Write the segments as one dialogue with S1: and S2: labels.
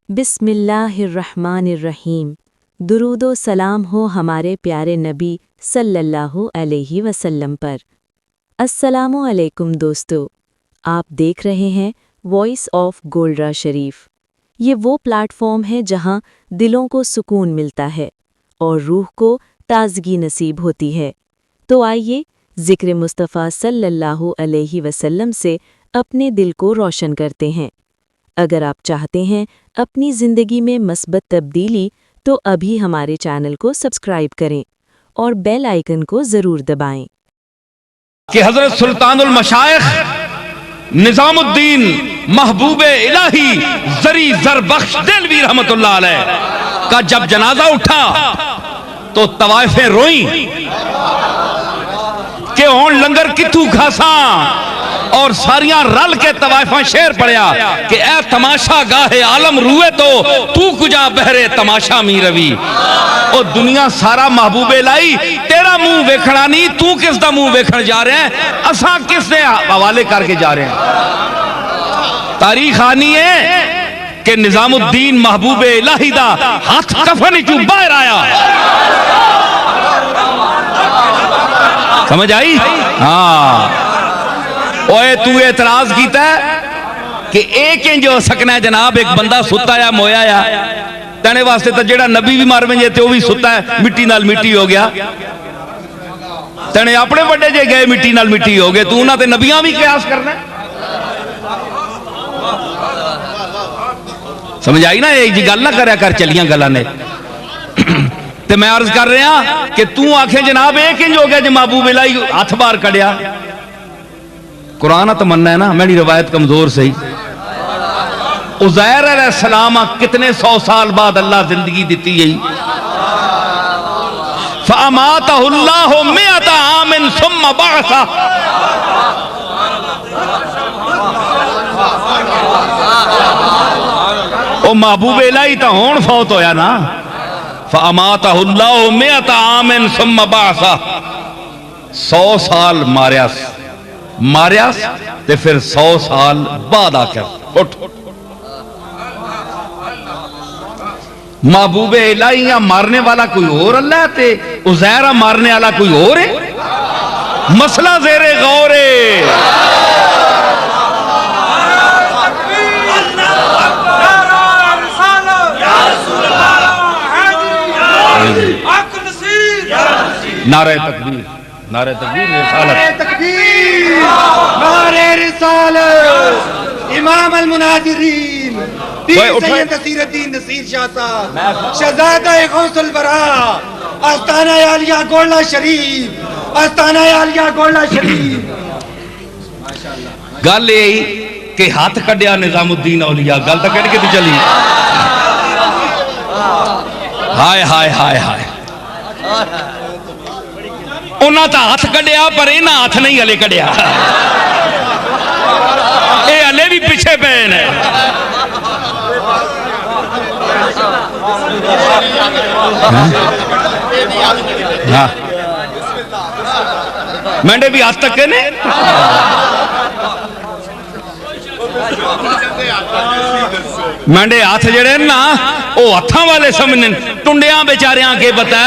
S1: بسم اللہ الرحمن الرحیم۔ درود و سلام ہو ہمارے پیارے نبی صلی اللہ علیہ وسلم پر۔ السلام علیکم دوستو، آپ دیکھ رہے ہیں وائس آف گولڈرا شریف۔ یہ وہ پلیٹ فارم ہے جہاں دلوں کو سکون ملتا ہے اور روح کو تازگی نصیب ہوتی ہے۔ تو آئیے ذکر مصطفیٰ صلی اللہ علیہ وسلم سے اپنے دل کو روشن کرتے ہیں۔ اگر آپ چاہتے ہیں اپنی زندگی میں مثبت تبدیلی تو ابھی ہمارے چینل کو سبسکرائب کریں اور بیل آئیکن کو ضرور دبائیں۔
S2: کہ حضرت سلطان المشائخ نظام الدین محبوب الہی زری زربخش دہلوی رحمت اللہ علیہ کا جب جنازہ اٹھا تو طوائفیں روئیں کہ ہون لنگر کتھو گھاساں، اور ساریاں رل کے طوائفاں شعر پڑیا کہ اے تماشا گاہ عالم روئے تو کجا بہرے تماشا می روی۔ او دنیا سارا محبوب الہی تیرا منہ ویکھنا نہیں، تو کس دا منہ ویکھن جا رہے ہیں، اساں کس نے حوالے کر کے جا رہے ہیں۔ تاریخ آنی ہے کہ نظام الدین محبوب الہی دا ہاتھ کفن چوں باہر آیا۔ سمجھ آئی؟ ہاں اوے تو اعتراض کیتا ہے کہ ایک انج ہو سکنا ہے جناب، ایک بندہ ستا یا مویا یا تینے واسطے تا جیڑا نبی بھی مار بنجے تے وہ بھی ستا ہے، مٹی نال مٹی ہو گیا۔ تینے اپنے بڑے جے گئے مٹی نال مٹی ہو گئے، تو انہاں تے نبیاں بھی قیاس کرنا ہے۔ سمجھ آئی نا؟ ایک جی گل نہ کریا کر چلیاں گلاں نے۔ تے میں عرض کر رہا کہ تو آنکھیں جناب ایک انج ہو گیا جو محبوب الہی ہاتھ بار کڑیا۔ قرآن تمنا ہے نا، میری روایت کمزور سے ہی۔ عزیر علیہ السلام کتنے 100 سال بعد اللہ زندگی دیتی گئی۔ فَأَمَاتَهُ اللَّهُ مِئَةَ عَامٍ ثُمَّ بَعْثَهُ۔ او محبوب الہی تا ہون فوت ہویا نا۔ فَأَمَاتَهُ اللَّهُ مِئَةَ عَامٍ ثُمَّ بَعْثَهُ۔ 100 سال ماریا تے پھر 100 سال بعد آ کر اٹھ۔ محبوب الہی مارنے والا کوئی اور اللہ تے عزیر مارنے والا کوئی اور ہے؟ مسئلہ زیر غور ہے۔ نعرہ تکبیر، نعرہ تکبیر، رسالت،
S3: نعرہ رسالت، امام المناظرین پیر سید نصیر الدین نصیر شاہ صاحب، شہزادہ غوث البراء، آستانہ عالیہ گولڈا شریف، آستانہ عالیہ گولڈا شریف۔
S2: گل یہی کہ ہاتھ کڈیا نظام الدین اولیاء، گل تو کہنے کی چلی۔ ہائے ہائے ہائے ہائے، انہاں تا ہاتھ کڈیا پر انہاں ہاتھ نہیں ہلے کڈیا، اے ہلے بھی پیچھے پین ہے۔ میں بھی ہاتھ تک نے میں ہاتھ جڑے نا وہ ہاتھاں والے سمجھنے، ٹنڈیاں بیچاریاں کے بتا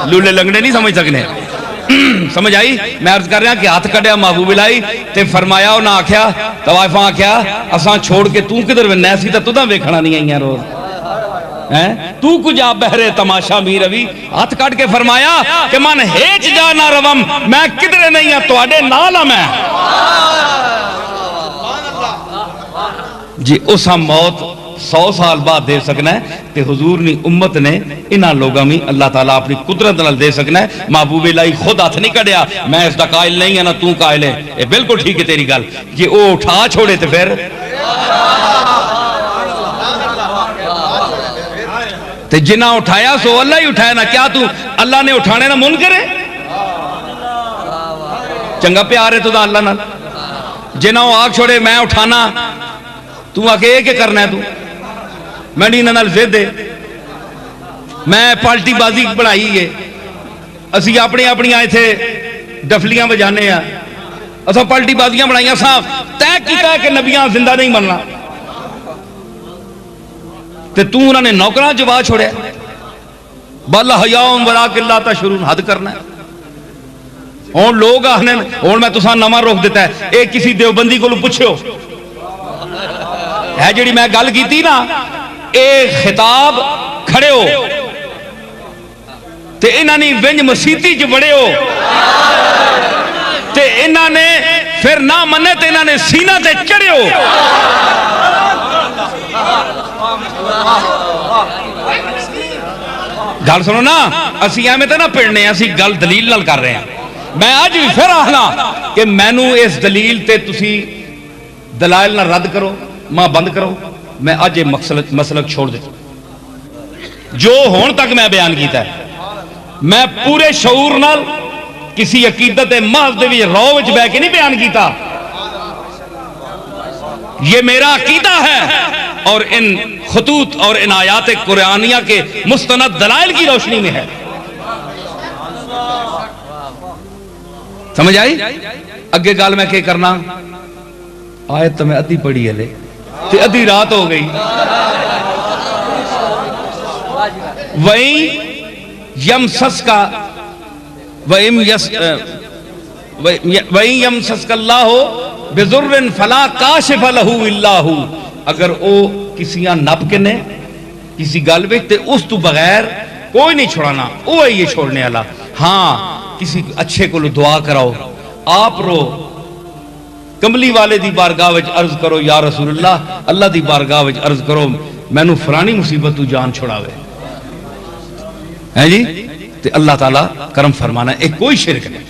S2: لولے لنگڑے نہیں سمجھ سکنے۔ سمجھ آئی؟ میں عرض کر رہا کہ ہاتھ کڈیا محبوب الہی تے فرمایا انہاں آکھیا، طوائفاں آکھیا اساں چھوڑ کے تو کدھر وینا سی تے تُداں ویکھنا نہیں آئیاں روز، تو کجا بہرے تماشا می روی۔ ہاتھ کٹ کے فرمایا کہ من ہیچ جا نہ روم، میں کدھر نہیں ہاں تواڈے نال ہاں میں۔ جی اساں موت 100 سال بعد دے سکنا ہے تے حضور نی امت نے انہاں لوگاں میں اللہ تعالیٰ اپنی قدرت نال دے سکنا ہے۔ محبوب الہی خود ہاتھ نہیں کڈیا، میں اس دا قائل نہیں ہے نہ تو قائل ہے، یہ بالکل ٹھیک ہے تیری گل۔ یہ او اٹھا چھوڑے تے پھر تے جنہ اٹھایا سو اللہ ہی اٹھایا نا، کیا تو اللہ نے اٹھانے نہ من کرے؟ چنگا پیار ہے تو دا اللہ نال، جنہ آگ چھوڑے میں اٹھانا، تو آکے ایک کرنا ہے تو میں نہیں نال زد ہے، میں پالٹی بازی بڑھائی ہے، اسی اپنی آئے تھے ڈفلیاں بجانے ہیں، اسا پلٹی بازیاں بنائیاں صاحب طے کیتا ہے کہ نبیاں زندہ نہیں مرنا تے تو انہوں نے نوکراں جوا چھوڑیا بل حیاء ولکن لا تشعرون حد کرنا ہے ہوں لوگ آخنے ہوں میں تساں نواں رخ دیتا ہے اے کسی دیوبندی کو پوچھو ہے جڑی میں گل کیتی نا اے خطاب کھڑے ہو تے انہاں نے ونج مسیتی چ بڑے ہو تے انہاں نے پھر نہ منے تے انہاں نے سینہ تے چڑھے ہو گل سنو نا اسی ایویں تے نہ پڑھنے اسی گل دلیل نال کر رہے ہیں میں آج بھی پھر آخنا کہ مینو اس دلیل تے تسی دلائل نہ رد کرو ماں بند کرو میں آج یہ مسلک چھوڑ دیتا جو ہون تک میں بیان کیتا ہے میں پورے شعور نال کسی عقیدت محض دے وچ رو وچ بیٹھ کے نہیں بیان کیتا یہ میرا عقیدہ ہے اور ان خطوط اور ان آیات قرآنیہ کے مستند دلائل کی روشنی میں ہے سمجھ آئی اگے گال میں کہ کرنا آیت تو میں ادھی پڑھی ہے لے تے ادھی رات ہو گئی وَإِن يَمْسَسْكَ اللَّهُ بِضُرٍّ فَلَا كَاشِفَ لَهُ إِلَّا هُ اگر او کسیاں نپ کے نے کسی گل وچ تے اس تو بغیر کوئی نہیں چھوڑانا او ہے یہ چھوڑنے والا ہاں کسی اچھے کو دعا کراؤ آپ رو کملی والے دی بارگاہ وچ عرض کرو یا رسول اللہ اللہ دی بارگاہ وچ عرض کرو مینوں فلانی مصیبت تو جان چھڑاوے ہے جی تے اللہ تعالیٰ کرم فرمانا ایک کوئی شرک نہیں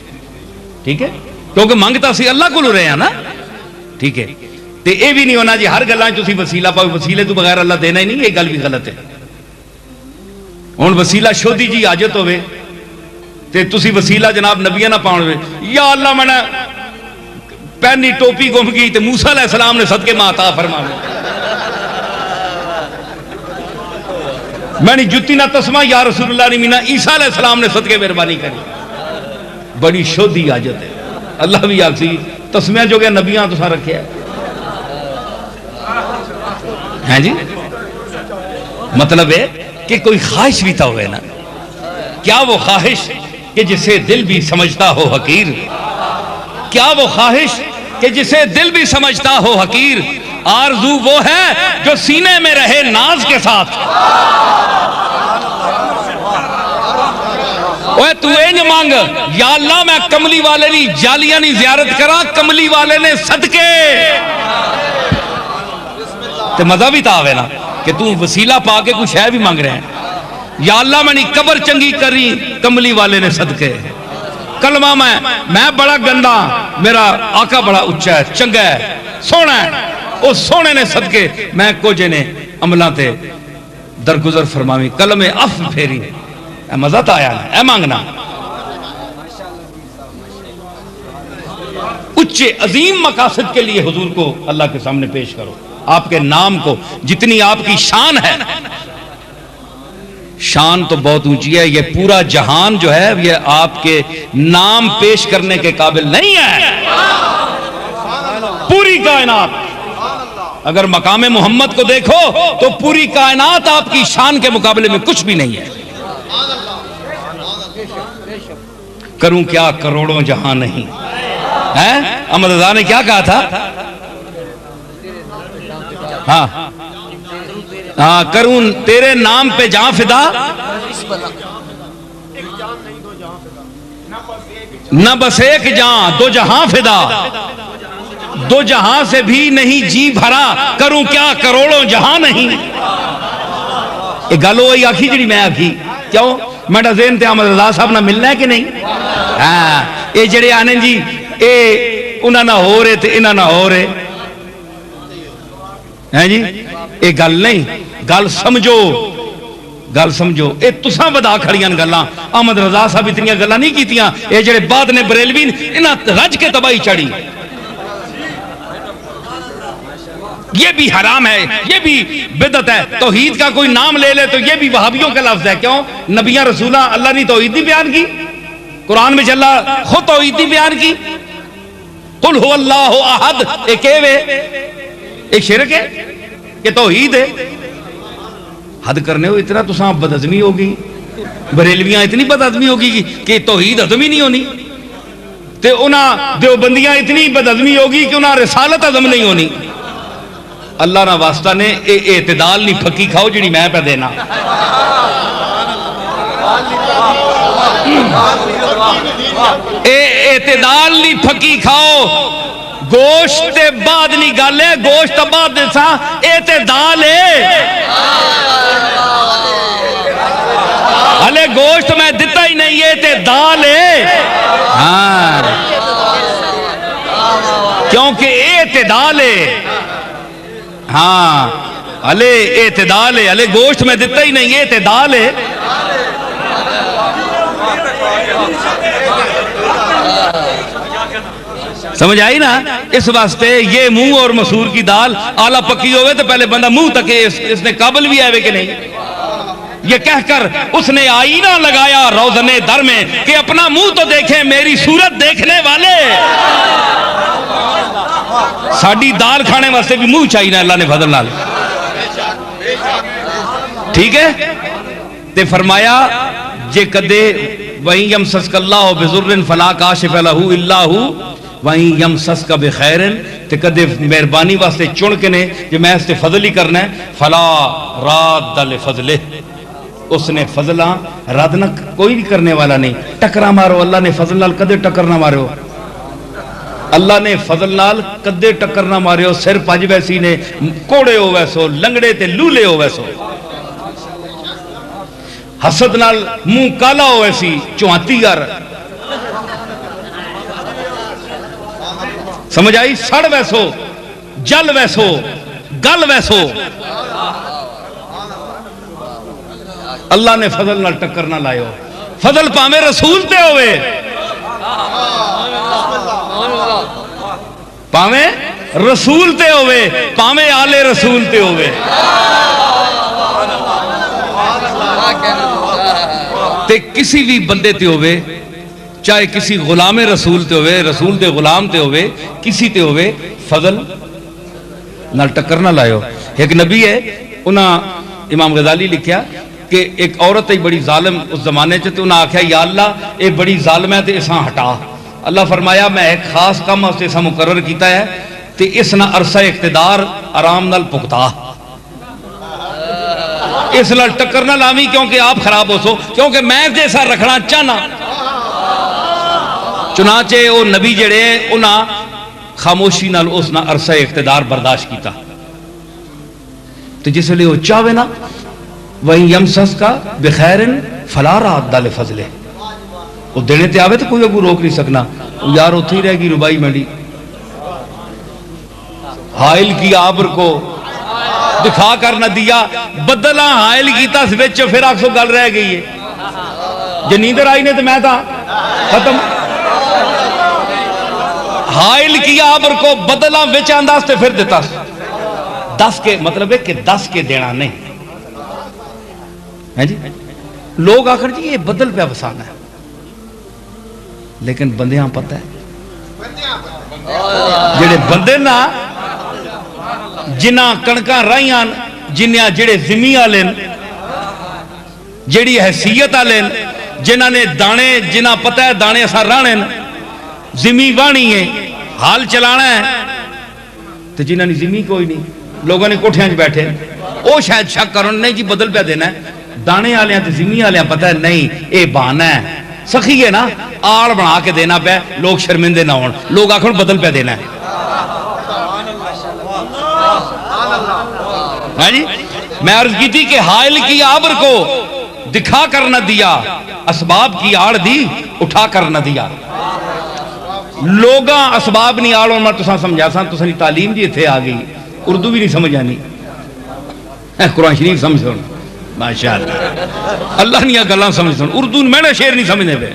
S2: ٹھیک ہے کیونکہ مانگتا سی اللہ کو رہے ہیں نا ٹھیک ہے تے اے بھی نہیں ہونا جی ہر گلاں تسی وسیلہ پاؤ وسیلے تو بغیر اللہ دینا ہی نہیں یہ گل بھی غلط ہے ہن وسیلہ شودی جی حاجت ہوے تے تسی وسیلہ جناب نبیاں نہ پاؤ یا اللہ میں نے پہنی ٹوپی گم گئی تے موسیٰ علیہ السلام نے صدقے میں عطا فرمایا میں نے جتی نہ تسمہ یا رسول اللہ نے مینا عیسیٰ علیہ السلام نے صدقے مہربانی کری بڑی شودی حاجت ہے اللہ بھی آگسی تسمیہ جو گیا نبیاں تو سا رکھے ہیں جی مطلب ہے کہ کوئی خواہش بھی تھا ہوئے نا کیا وہ خواہش کہ جسے دل بھی سمجھتا ہو حقیر کیا وہ خواہش کہ جسے دل بھی سمجھتا ہو حقیر آرزو وہ ہے جو سینے میں رہے ناز کے ساتھ اوہ تو اینج مانگ یا اللہ میں کملی والے لی جالیاں نہیں زیارت کرا کملی والے نے صدقے تے مزہ بھی تھا نا کہ تو وسیلہ پا کے کچھ ہے بھی مانگ رہے ہیں یا اللہ میں نہیں قبر چنگی کری کملی والے نے صدقے کلمہ میں بڑا گندا میرا آقا بڑا اچھا ہے چنگا ہے سونا ہے او سونے نے صدقے میں کو جنے عملہ تے درگزر فرماوی کلمہ اف پھیری اے مزہ تا آیا اے مانگنا اچھے عظیم مقاصد کے لیے حضور کو اللہ کے سامنے پیش کرو آپ کے نام کو جتنی آپ کی شان ہے شان تو بہت اونچی ہے یہ پورا جہان جو ہے یہ آپ کے نام پیش کرنے کے قابل نہیں ہے پوری کائنات اگر مقام محمد کو دیکھو تو پوری کائنات آپ کی شان کے مقابلے میں کچھ بھی نہیں ہے کروں کیا کروڑوں جہاں نہیں ہے احمد رضا نے کیا کہا تھا ہاں ہاں کروں تیرے نام پہ جہاں فدا نہ بس ایک جہاں دو جہاں فدا دو جہاں سے بھی نہیں جی بھرا کروں کیا کروڑوں جہاں نہیں یہ گل ہوئی آخی جڑی میں آخی کیوں میرا ذہن تے احمد رضا صاحب نہ ملنا ہے کہ نہیں ہاں یہ جڑے آنے جی اے انہاں نہ ہو رہے تے انہاں نہ ہو رہے ہیں جی یہ گل نہیں گل سمجھو اے تساں ودا کھڑیاں گلاں احمد رضا صاحب اتنی گلاں نہیں کیتیاں اے جڑے بعد نے بریلوی انہاں رج کے تباہی چڑھی یہ بھی حرام ہے یہ بھی بدعت ہے توحید کا کوئی نام لے لے تو یہ بھی وہابیوں کا لفظ ہے کیوں نبیاں رسولہ اللہ نے توحید نہیں بیان کی قرآن میں اللہ خود توحید نہیں بیان کی قل هو اللہ احد، ایک ایک شرک ہے کہ توحید ہے؟ حد کرنے ہو اتنا تو سام بد ہضمی ہوگی، بریلویاں اتنی بد ہضمی ہوگی کہ توحید ہضم ہی نہیں ہونی، تے انہاں دیوبندیاں اتنی بد ہضمی ہوگی کہ انہاں رسالت ہضم نہیں ہونی۔ اللہ نہ واسطہ نے اے اعتدال نہیں پھکی کھاؤ جڑی میں پہ دینا۔ اے اعتدال نہیں پھکی کھاؤ، گوشت بعد نہیں گالے، گوشت بعد دیسا اعتدال ہے۔ ہلے گوشت میں دیتا ہی نہیں، اعتدال ہے۔ ہاں کیونکہ اعتدال ہے، ہاں ہلے اعتدال ہے، ہلے گوشت میں دیتا ہی نہیں، اعتدال ہے۔ سمجھ آئی نا؟ اس واسطے یہ منہ اور مسور کی دال آلہ پکی ہوئے تو پہلے بندہ منہ تکے اس نے قابل بھی آئے کہ نہیں، یہ کہہ کر اس نے آئینہ لگایا روزن در میں کہ اپنا منہ تو دیکھیں میری صورت دیکھنے والے۔ ساڑی دال کھانے واسطے بھی منہ چاہیے نا اللہ نے فضل نال، ٹھیک ہے؟ تے فرمایا جے کدے وَإِن يَمْسَسْكَ اللَّهُ بِضُرٍّ فَلَا كَاشِفَ لَهُ إِلَّا هُوَ وَإِن يَمْسَسْكَ بِخَيْرٍ، تے کدے مہربانی واسطے چن کے نے جے میں اس تے فضل ہی کرنا ہے، فَلَا رَادَّ لِفَضْلِهِ، اس نے فضلہ رد نہ کوئی بھی کرنے والا نہیں۔ ٹکرا مارو اللہ نے فضل نال کدے ٹکر نہ مارو، اللہ نے فضل نال کدے ٹکر نہ مارو، سر پج ویسی نے کوڑے ہو ویسو، لنگڑے تے لولے ہو ویسو، حسد نال منہ کالا ہو ویسی چوانتی گر، سمجھ آئی؟ سڑ ویسو، جل ویسو، گل ویسو، اللہ نے فضل نال ٹکر نہ لائے ہو۔ فضل پامے رسول تے ہوئے، پامے رسول تے ہوئے، پامے آل رسول تے ہوئے، تے کسی بھی بندے تے ہوئے، چاہے کسی غلام رسول تے ہوئے، رسول تے غلام تے ہوئے، کسی تے ہوئے، فضل نال ٹکر نہ لائے ہو۔ ایک نبی ہے، انہاں امام غزالی لکھیا کہ ایک عورت ہے بڑی ظالم اس زمانے چاہتے انہاں آکھیا یا اللہ اے بڑی ظالم ہے تے اساں ہٹا۔ اللہ فرمایا میں ایک خاص کم اس اساں مقرر کیتا ہے تے اس نہ عرصہ اقتدار آرام نال پکتا، اس نال ٹکر نہ لامی کیونکہ آپ خراب ہو سو، کیونکہ میں جیسا رکھنا چاہنا۔ چنانچہ وہ نبی جڑے انہاں خاموشی نال اس نہ عرصہ اقتدار برداشت کیتا، تو جس لئے وہ چاہوے نا وَإِن يَمْسَسْكَ بِخَيْرٍ فَلَا رَادَّ لِفَضْلِهِ، وہ دینے تے آوے تو کوئی اگو روک نہیں سکنا، یار اتھی ہی رہ گی ربائی منڈی، حائل کی آبر کو دکھا کر نہ دیا، بدلہ حائل کی تا سوچ پھر آکسو گل رہ گئی ہے، جنیندر آئی نے تو میں تھا ختم۔ حائل کی آبر کو بدلہ وچ انداز تے پھر دیتا، دس کے مطلب ہے کہ دس کے دینا نہیں ہے جی۔ لوگ آخر جی یہ بدل پہ وسانا ہے، لیکن بندیاں پتہ ہے جڑے بندے نا جنہ کڑکاں رائیاں جنیاں جڑے زمین آلین جڑی حیثیت آلین جنہ نے دانے جنہ پتہ ہے دانے ایسا رانین زمین وانی ہے حال چلانا ہے، تو جنہ نے زمین کوئی نہیں، لوگوں نے کوٹھیاں جو بیٹھے او شاید شک کرن نہیں جی بدل پہ دینا ہے، دانے آلیاں تو زمین آلیاں پتہ ہے نہیں اے بہانہ ہے، سخی ہے نا آڑ بنا کے دینا پہ لوگ شرمندے نہ ہون، لوگ آخر بدل پہ دینا ہے۔ جی میں عرض کی تھی کہ حائل کی آبر کو دکھا کر نہ دیا، اسباب کی آڑ دی اٹھا کر نہ دیا۔ لوگاں اسباب نہیں آڑ اور میں تساں سمجھا ساں تساں تعلیم دی تھے آگئی، اردو بھی نہیں سمجھ آنی، قرآن شریف سمجھ سن ماشاءاللہ اللہ نہیں گلاں سمجھ سن، اردو میں نے شعر نہیں سمجھنے پہ،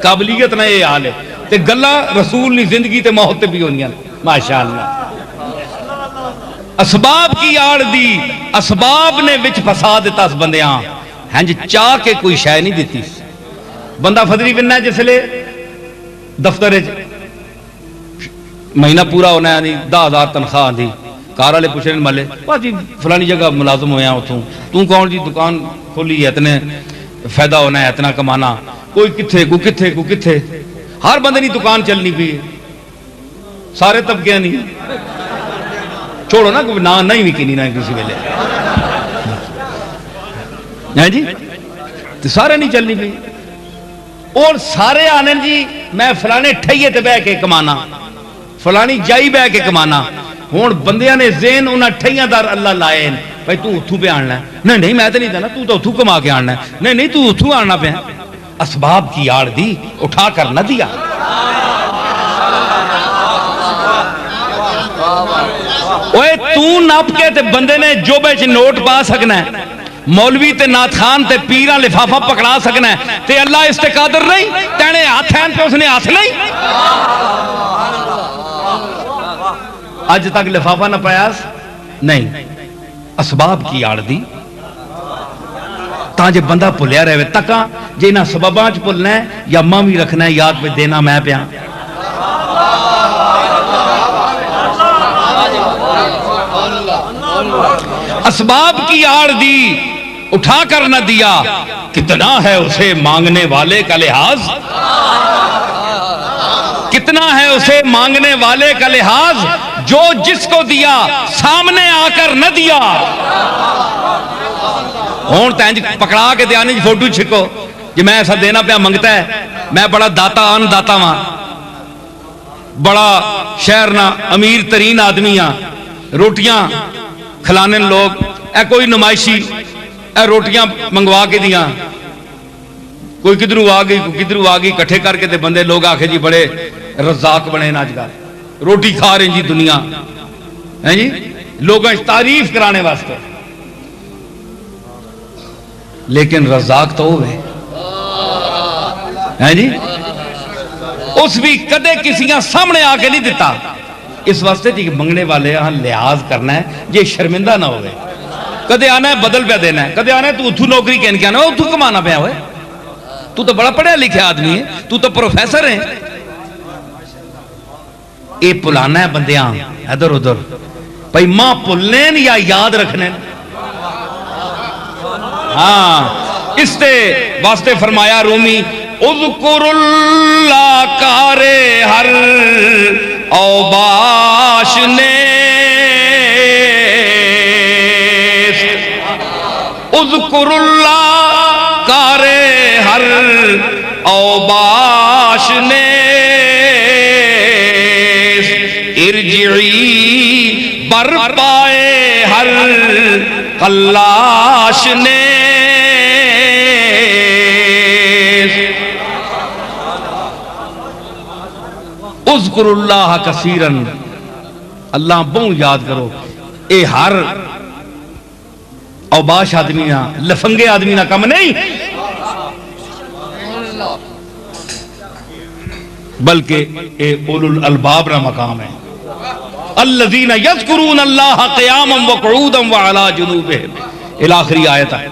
S2: قابلیت نہ یہ حال ہے تے گلاں رسول نہیں زندگی تے موت تے بھی ہونیاں ماشاءاللہ۔ اسباب کی آڑ دی، اسباب نے وچ فساد دیتا اس بندیاں، ہنج چاہ کے کوئی شے نہیں دیتی۔ بندہ فضری بننا ہے جس لے دفتر مہینہ پورا ہونا ہے 10,000 تنخواہ آندھی کار والے پوچھ رہے مالے جی فلانی جگہ ملازم ہویا اتوں تو کون جی دکان کھولی ہے اتنے فائدہ ہونا ہے اتنا کمانا کوئی کتھے کوئی کتھے کوئی کتھے ہر بندے نہیں دکان چلنی پی سارے طبقے نہیں چھوڑو نا کوئی نہ نہیں بھی کنی نہ کسی ویلے ہیں جی تو سارے نہیں چلنی پی اور سارے آنے جی میں فلانے ٹھئیے تے بہ کے کمانا فلانی جائی بہ کے کمانا ہون بندیاں نے ذہن انہاں ٹھئیاں دار اللہ لائے بھائی تو اتھو پہ آننا ہے نہیں میں تو نہیں دینا تو اتھو کما کے آننا ہے نہیں تو اتھو آننا پہ اسباب کی آڑ دی اٹھا کر نہ دیا اوے تو نپ کے تے بندے نے جو بیچ نوٹ پا سکنا ہے مولوی تے نات خان تے پیران لفافہ پکڑا سکنا ہے تے اللہ اس تے قادر نہیں تینے ہاتھ ہیں تے اس نے ہاتھ نہیں آج تک لفافہ نہ پیاس نہیں اسباب کی آڑ دی تاں جے بندہ پلیا رہے تکا جے نہ سبباں چ پلنا ہے یا ماں بھی رکھنا ہے یاد پہ دینا میں پیا اسباب کی آڑ دی اٹھا کر نہ دیا کتنا ہے اسے مانگنے والے کا لحاظ کتنا ہے اسے مانگنے والے کا لحاظ جو جس کو دیا سامنے آ کر نہ دیا ہون تینج پکڑا کے دیانے جی فوٹو چھکو جی میں ایسا دینا پہ منگتا ہے میں بڑا داتا آن داتا ماں بڑا شہر نہ امیر ترین آدمیاں روٹیاں کھلانے لوگ اے کوئی نمائشی اے روٹیاں منگوا کے دیاں کوئی کدھروں آ گئی کوئی کدھروں آ گئی کٹھے کر کے تے بندے لوگ آکھے جی بڑے رزاق بنے نا آج روٹی کھا رہے جی دنیا ہیں جی لوگوں تعریف کرانے واسطے لیکن رزاق تو ہوئے ہیں جی اس بھی کدے کسی سامنے آ کے نہیں دیتا اس واسطے جی منگنے والے ہاں لحاظ کرنا ہے یہ شرمندہ نہ ہوئے کدے آنا ہے بدل پہ دینا ہے کدے آنا ہے تو اتھو نوکری کہنے کے آنا ہے اتھو کمانا پہ ہوئے تو بڑا پڑھیا لکھے آدمی ہے تو پروفیسر ہے اے پلانا ہے بندیاں ادھر ادھر بھائی ماں پلنین یا یاد رکھنے ہاں اس تے واسطے فرمایا رومی اذکر اللہ کارے ہر اوباش نے اذکر اللہ کارے ہر اوباش نے ارجعی بر پائے ہر قلاش نے اذکر اللہ کثیرن اللہ بہت یاد کرو اے ہر اوباش آدمی نہ لفنگے آدمی نہ کم نہیں بلکہ اے اولو الالباب نہ مقام ہے الذین یذکرون اللہ قیاما وقعودا وعلی جنوبہم الاخری آیت ہے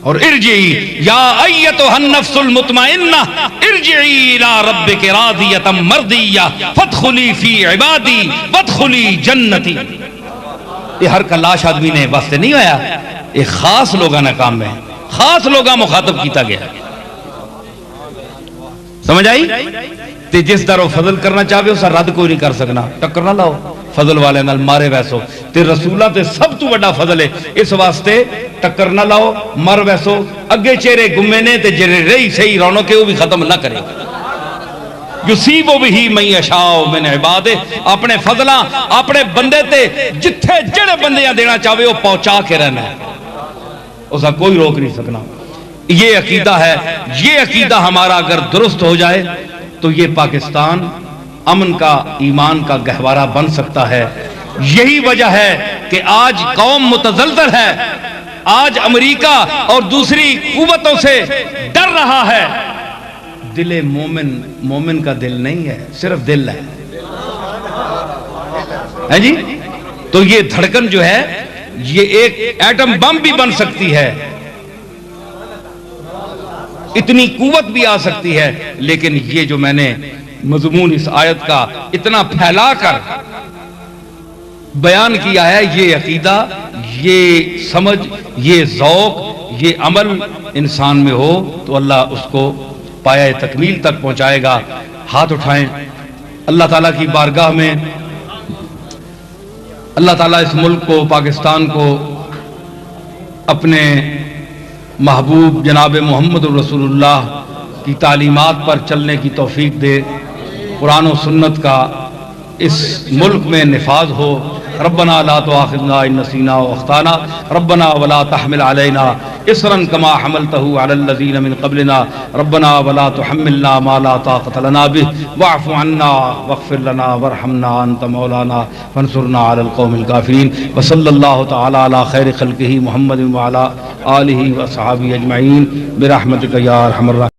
S2: اور ارجعی یا ایتها النفس المطمئنہ ارجعی الى ربک راضیۃ مرضیہ فادخلی فی عبادی وادخلی جنتی یہ ہر کلاش آدمی نے واسطے نہیں آیا یہ خاص لوگاں نے کام میں خاص لوگاں مخاطب کیتا گیا سمجھ آئی تے جس طرح فضل کرنا چاہے اسا رد کوئی نہیں کر سکنا ٹکر نہ لاؤ فضل والے نال مارے ویسو تے رسولہ تے سب تو بڑا فضل ہے اس واسطے ٹکر نہ لاؤ مر ویسو اگے چہرے گمے نے تے جرے رہی صحیح رونوں کے وہ بھی ختم نہ کرے یصیبو بھی من یشاء من عبادہ اپنے فضلہ اپنے بندے تے جتھے جڑے بندیاں دینا چاہے وہ پہنچا کے رہنا ہے اسا کوئی روک نہیں سکنا یہ عقیدہ ہے یہ عقیدہ ہمارا اگر درست ہو جائے تو یہ پاکستان امن کا ایمان کا گہوارہ بن سکتا ہے یہی وجہ ہے کہ آج قوم متزلزل ہے آج امریکہ اور دوسری قوتوں سے ڈر رہا ہے دل مومن کا دل نہیں ہے صرف دل ہے جی تو یہ دھڑکن جو ہے یہ ایک ایٹم بم بھی بن سکتی ہے اتنی قوت بھی آ سکتی ہے، لیکن یہ جو میں نے مضمون اس آیت کا اتنا پھیلا کر بیان کیا ہے، یہ عقیدہ، یہ سمجھ، یہ ذوق، یہ عمل انسان میں ہو تو اللہ اس کو پایہ تکمیل تک پہنچائے گا۔ ہاتھ اٹھائیں اللہ تعالیٰ کی بارگاہ میں۔ اللہ تعالیٰ اس ملک کو، پاکستان کو اپنے محبوب جناب محمد رسول اللہ کی تعلیمات پر چلنے کی توفیق دے، قرآن و سنت کا اس ملک میں نفاذ ہو۔ ربنا لا تؤاخذنا ان نسینا واخطانا ربنا ولا تحمل علينا اصرا كما حملته على الذين من قبلنا ربنا ولا تحملنا ما لا طاقة لنا به واعف عنا واغفر لنا وارحمنا انت مولانا فانصرنا على القوم الكافرين وصلى الله تعالى على خير خلقه محمد وعلى آله واصحابه اجمعين برحمتك يا ارحم الراحمين۔